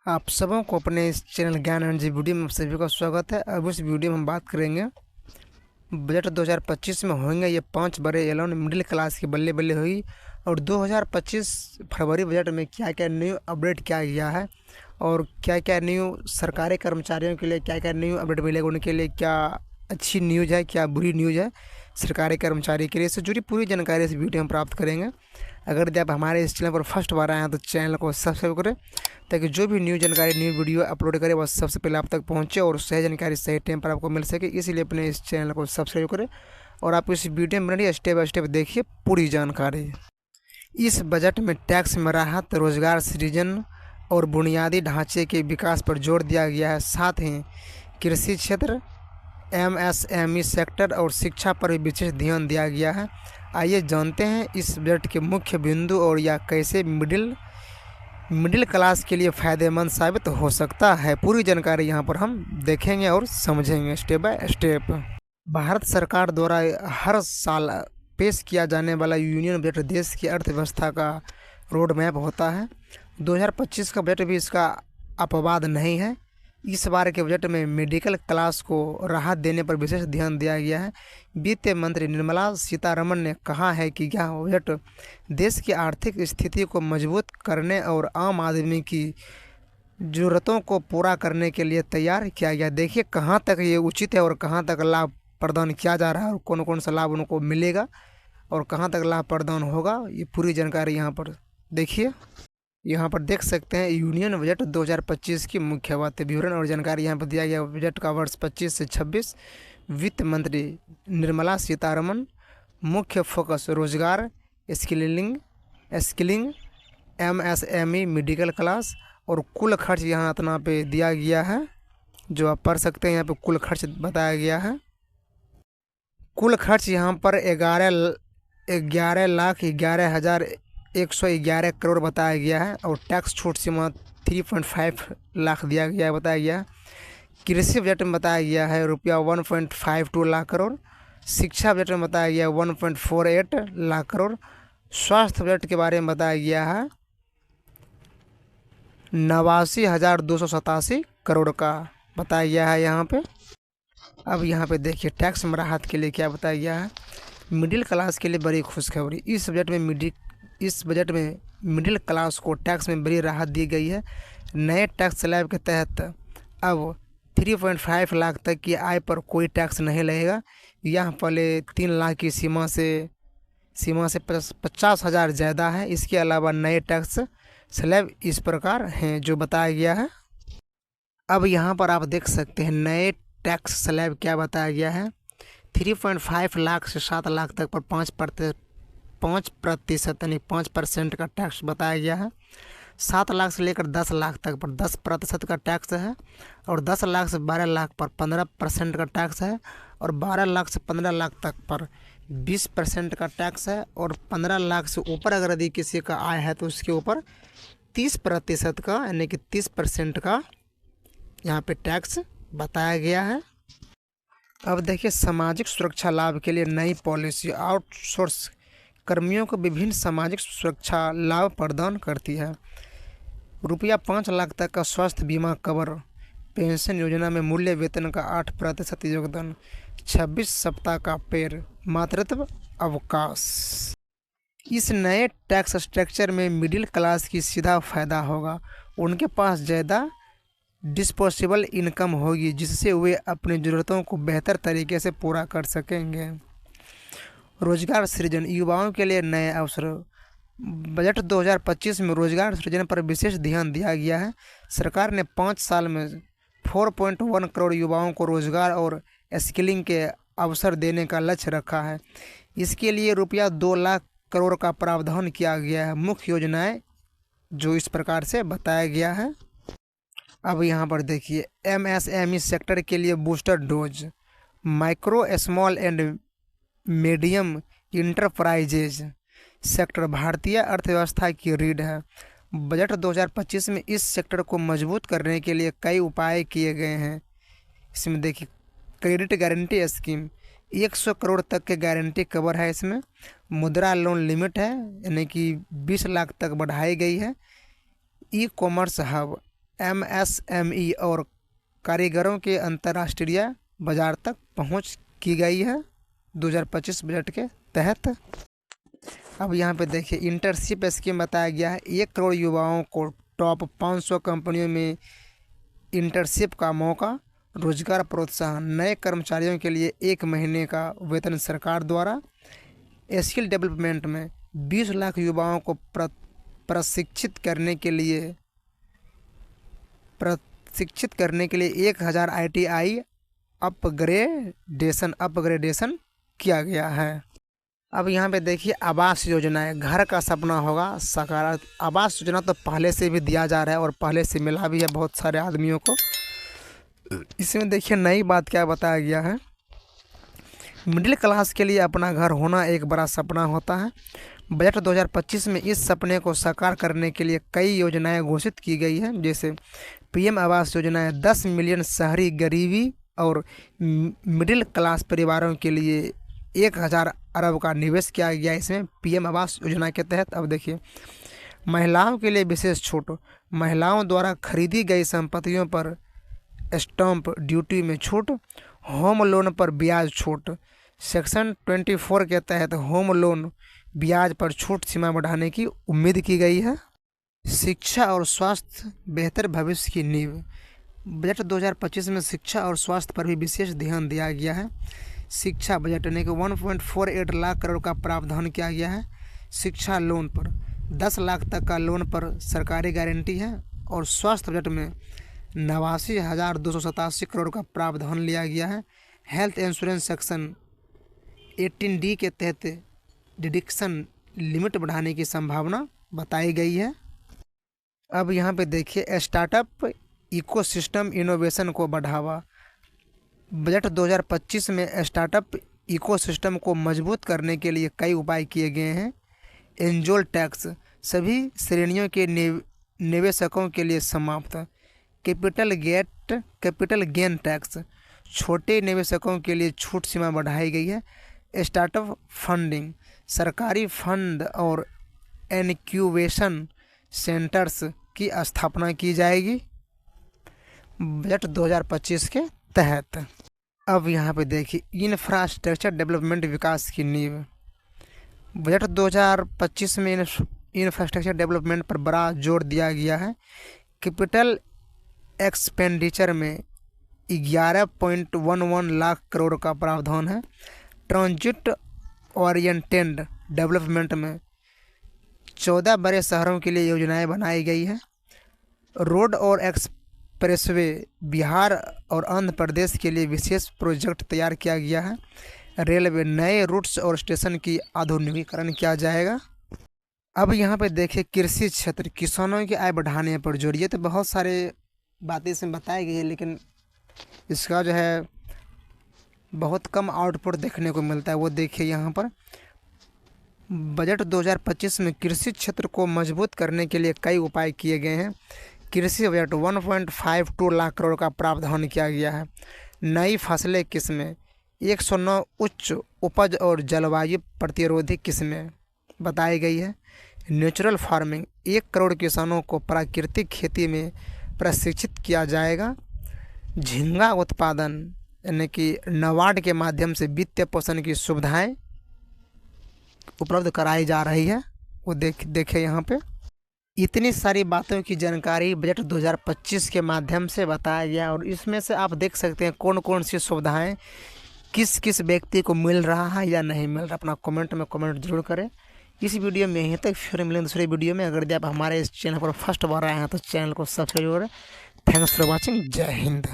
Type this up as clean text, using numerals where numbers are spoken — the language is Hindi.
आप सबों को अपने इस चैनल ज्ञान एंड जी वीडियो में आप सभी का स्वागत है। अब इस वीडियो में हम बात करेंगे बजट 2025 में होंगे ये 5 बड़े ऐलान, मिडिल क्लास की बल्ले बल्ले हुई। और 2025 फरवरी बजट में क्या क्या न्यू अपडेट किया गया है और क्या क्या न्यू सरकारी कर्मचारियों के लिए क्या क्या न्यू अपडेट मिलेगा, उनके लिए क्या अच्छी न्यूज़ है क्या बुरी न्यूज़ है सरकारी कर्मचारी के लिए, इससे जुड़ी पूरी जानकारी इस वीडियो में प्राप्त करेंगे। अगर यदि आप हमारे इस चैनल पर फर्स्ट बार आए हैं तो चैनल को सब्सक्राइब करें ताकि जो भी न्यू जानकारी न्यू वीडियो अपलोड करें वह सबसे पहले आप तक पहुंचे और सही जानकारी सही टाइम पर आपको मिल सके। इसलिए अपने इस चैनल को सब्सक्राइब करें और आप इस वीडियो में बनी स्टेप बाय स्टेप देखिए पूरी जानकारी। इस बजट में टैक्स में राहत, रोजगार सृजन और बुनियादी ढांचे के विकास पर जोर दिया गया है। साथ ही कृषि क्षेत्र, एमएसएमई सेक्टर और शिक्षा पर भी विशेष ध्यान दिया गया है। आइए जानते हैं इस बजट के मुख्य बिंदु और यह कैसे मिडिल क्लास के लिए फ़ायदेमंद साबित हो सकता है। पूरी जानकारी यहाँ पर हम देखेंगे और समझेंगे स्टेप बाय स्टेप। भारत सरकार द्वारा हर साल पेश किया जाने वाला यूनियन बजट देश की अर्थव्यवस्था का रोड मैप होता है। 2025 का बजट भी इसका अपवाद नहीं है। इस बार के बजट में मिडिल क्लास को राहत देने पर विशेष ध्यान दिया गया है। वित्त मंत्री निर्मला सीतारमण ने कहा है कि यह बजट देश की आर्थिक स्थिति को मजबूत करने और आम आदमी की ज़रूरतों को पूरा करने के लिए तैयार किया गया। देखिए कहाँ तक ये उचित है और कहाँ तक लाभ प्रदान किया जा रहा है और कौन कौन सा लाभ उनको मिलेगा और कहाँ तक लाभ प्रदान होगा, ये पूरी जानकारी यहाँ पर देखिए। यहाँ पर देख सकते हैं यूनियन बजट 2025 की मुख्य बातें, विवरण और जानकारी यहाँ पर दिया गया। बजट का वर्ष 25 से 26, वित्त मंत्री निर्मला सीतारमण, मुख्य फोकस रोजगार, स्किलिंग, एमएसएमई, मिडिल क्लास और कुल खर्च यहाँ इतना पे दिया गया है जो आप पढ़ सकते हैं। यहाँ पे कुल खर्च बताया गया है। कुल खर्च यहाँ पर 11,11,111 करोड़ बताया गया है और टैक्स छूट सीमा 3.5 लाख दिया गया है, बताया गया है। कृषि बजट में बताया गया है रुपया 1.52 लाख करोड़। शिक्षा बजट में बताया गया 1.48 लाख करोड़। स्वास्थ्य बजट के बारे में बताया गया है 89,287 करोड़ का बताया गया है यहाँ पे। अब यहाँ पे देखिए टैक्स में राहत के लिए क्या बताया गया है। मिडिल क्लास के लिए बड़ी खुशखबरी, इस बजट में मिडिल क्लास को टैक्स में बड़ी राहत दी गई है। नए टैक्स स्लैब के तहत अब 3.5 लाख तक की आय पर कोई टैक्स नहीं लगेगा। यह पहले 3 लाख की सीमा से 50,000 ज़्यादा है। इसके अलावा नए टैक्स स्लैब इस प्रकार हैं जो बताया गया है। अब यहाँ पर आप देख सकते हैं नए टैक्स स्लैब क्या बताया गया है। 3.5 लाख से 7 लाख तक पर 5% यानी 5% का टैक्स बताया गया है। 7 लाख से लेकर 10 लाख तक पर 10% का टैक्स है और 10 लाख से 12 लाख पर 15% का टैक्स है और 12 लाख से 15 लाख तक पर 20% का टैक्स है और 15 लाख से ऊपर अगर यदि किसी का आय है तो उसके ऊपर 30% का यानी कि 30% का यहाँ पे टैक्स बताया गया है। अब देखिए सामाजिक सुरक्षा लाभ के लिए नई पॉलिसी आउटसोर्स कर्मियों को विभिन्न सामाजिक सुरक्षा लाभ प्रदान करती है। रुपया 5 लाख तक का स्वास्थ्य बीमा कवर, पेंशन योजना में मूल्य वेतन का 8% योगदान, 26 सप्ताह का पेड मातृत्व अवकाश। इस नए टैक्स स्ट्रक्चर में मिडिल क्लास की सीधा फायदा होगा। उनके पास ज़्यादा डिस्पोजेबल इनकम होगी जिससे वे अपनी ज़रूरतों को बेहतर तरीके से पूरा कर सकेंगे। रोजगार सृजन, युवाओं के लिए नए अवसर। बजट 2025 में रोजगार सृजन पर विशेष ध्यान दिया गया है। सरकार ने 5 साल में 4.1 करोड़ युवाओं को रोजगार और स्किलिंग के अवसर देने का लक्ष्य रखा है। इसके लिए रुपया 2 लाख करोड़ का प्रावधान किया गया है। मुख्य योजनाएं जो इस प्रकार से बताया गया है। अब यहाँ पर देखिए एमएसएमई सेक्टर के लिए booster dose, micro small and medium enterprises sector भारतीय अर्थव्यवस्था की रीढ़ है। बजट 2025 में इस सेक्टर को मजबूत करने के लिए कई उपाय किए गए हैं। इसमें देखिए क्रेडिट गारंटी स्कीम 100 करोड़ तक के गारंटी कवर है। इसमें मुद्रा लोन लिमिट है यानी कि 20 लाख तक बढ़ाई गई है। ई कॉमर्स हब MSME और कारीगरों के अंतर्राष्ट्रीय बाजार तक पहुंच की गई है 2025 बजट के तहत। अब यहाँ पे देखिए इंटर्नशिप स्कीम बताया गया है। 1 करोड़ युवाओं को टॉप 500 कंपनियों में इंटर्नशिप का मौका, रोजगार प्रोत्साहन, नए कर्मचारियों के लिए 1 महीने का वेतन सरकार द्वारा। स्किल डेवलपमेंट में 20 लाख युवाओं को प्रशिक्षित करने के लिए 1000 ITI अपग्रेडेशन किया गया है। अब यहाँ पे देखिए आवास योजना है, घर का सपना होगा साकार। आवास योजना तो पहले से भी दिया जा रहा है और पहले से मिला भी है बहुत सारे आदमियों को। इसमें देखिए नई बात क्या बताया गया है, मिडिल क्लास के लिए अपना घर होना एक बड़ा सपना होता है। बजट 2025 में इस सपने को साकार करने के लिए कई योजनाएं घोषित की गई हैं, जैसे PM आवास योजना है। 10 मिलियन शहरी गरीबी और मिडिल क्लास परिवारों के लिए 1000 अरब का निवेश किया गया इसमें PM आवास योजना के तहत। अब देखिए महिलाओं के लिए विशेष छूट, महिलाओं द्वारा खरीदी गई संपत्तियों पर स्टैंप ड्यूटी में छूट, होम लोन पर ब्याज छूट। सेक्शन 24 के तहत होम लोन ब्याज पर छूट सीमा बढ़ाने की उम्मीद की गई है। शिक्षा और स्वास्थ्य बेहतर भविष्य की नींव। बजट 2025 में शिक्षा और स्वास्थ्य पर भी विशेष ध्यान दिया गया है। शिक्षा बजट यानी कि 1.48 लाख करोड़ का प्रावधान किया गया है। शिक्षा लोन पर 10 लाख तक का लोन पर सरकारी गारंटी है। और स्वास्थ्य बजट में 89,287 करोड़ का प्रावधान लिया गया है। हेल्थ इंश्योरेंस सेक्शन 18D के तहत डिडक्शन लिमिट बढ़ाने की संभावना बताई गई है। अब यहाँ पे देखिए स्टार्टअप इकोसिस्टम इनोवेशन को बढ़ावा। बजट 2025 में स्टार्टअप इकोसिस्टम को मजबूत करने के लिए कई उपाय किए गए हैं। एंजल टैक्स सभी श्रेणियों के निवेशकों के लिए समाप्त। कैपिटल गेन टैक्स छोटे निवेशकों के लिए छूट सीमा बढ़ाई गई है। स्टार्टअप फंडिंग सरकारी फंड और इनक्यूबेशन सेंटर्स की स्थापना की जाएगी बजट 2025 के तहत। अब यहाँ पे देखिए इंफ्रास्ट्रक्चर डेवलपमेंट विकास की नींव। बजट 2025 में इंफ्रास्ट्रक्चर डेवलपमेंट पर बड़ा जोर दिया गया है। कैपिटल एक्सपेंडिचर में 11.11 लाख करोड़ का प्रावधान है। ट्रांजिट ओरिएंटेड डेवलपमेंट में 14 बड़े शहरों के लिए योजनाएं बनाई गई है। रोड और एक्सप्रेसवे बिहार और आंध्र प्रदेश के लिए विशेष प्रोजेक्ट तैयार किया गया है। रेलवे नए रूट्स और स्टेशन की आधुनिकीकरण किया जाएगा। अब यहाँ पे देखिए कृषि क्षेत्र किसानों की आय बढ़ाने पर जोर। ये तो बहुत सारे बातें इसमें बताई गई है, लेकिन इसका जो है बहुत कम आउटपुट देखने को मिलता है। वो देखिए यहाँ पर बजट 2025 में कृषि क्षेत्र को मजबूत करने के लिए कई उपाय किए गए हैं। कृषि बजट 1.52 लाख करोड़ का प्रावधान किया गया है। नई फसलें किस्में 109 उच्च उपज और जलवायु प्रतिरोधी किस्में बताई गई है। नेचुरल फार्मिंग 1 करोड़ किसानों को प्राकृतिक खेती में प्रशिक्षित किया जाएगा। झींगा उत्पादन यानी कि नाबार्ड के माध्यम से वित्तीय पोषण की सुविधाएं उपलब्ध कराई जा रही है। वो देखे यहाँ पे इतनी सारी बातों की जानकारी बजट 2025 के माध्यम से बताया गया। और इसमें से आप देख सकते हैं कौन कौन सी सुविधाएं किस किस व्यक्ति को मिल रहा है या नहीं मिल रहा। अपना कमेंट में कमेंट जरूर करें। इस वीडियो में यहीं तक, फिर मिलेंगे दूसरे वीडियो में। अगर आप हमारे इस चैनल पर फर्स्ट बार आए हैं तो चैनल को सब्सक्राइब करें। Thanks for watching. जय हिंद।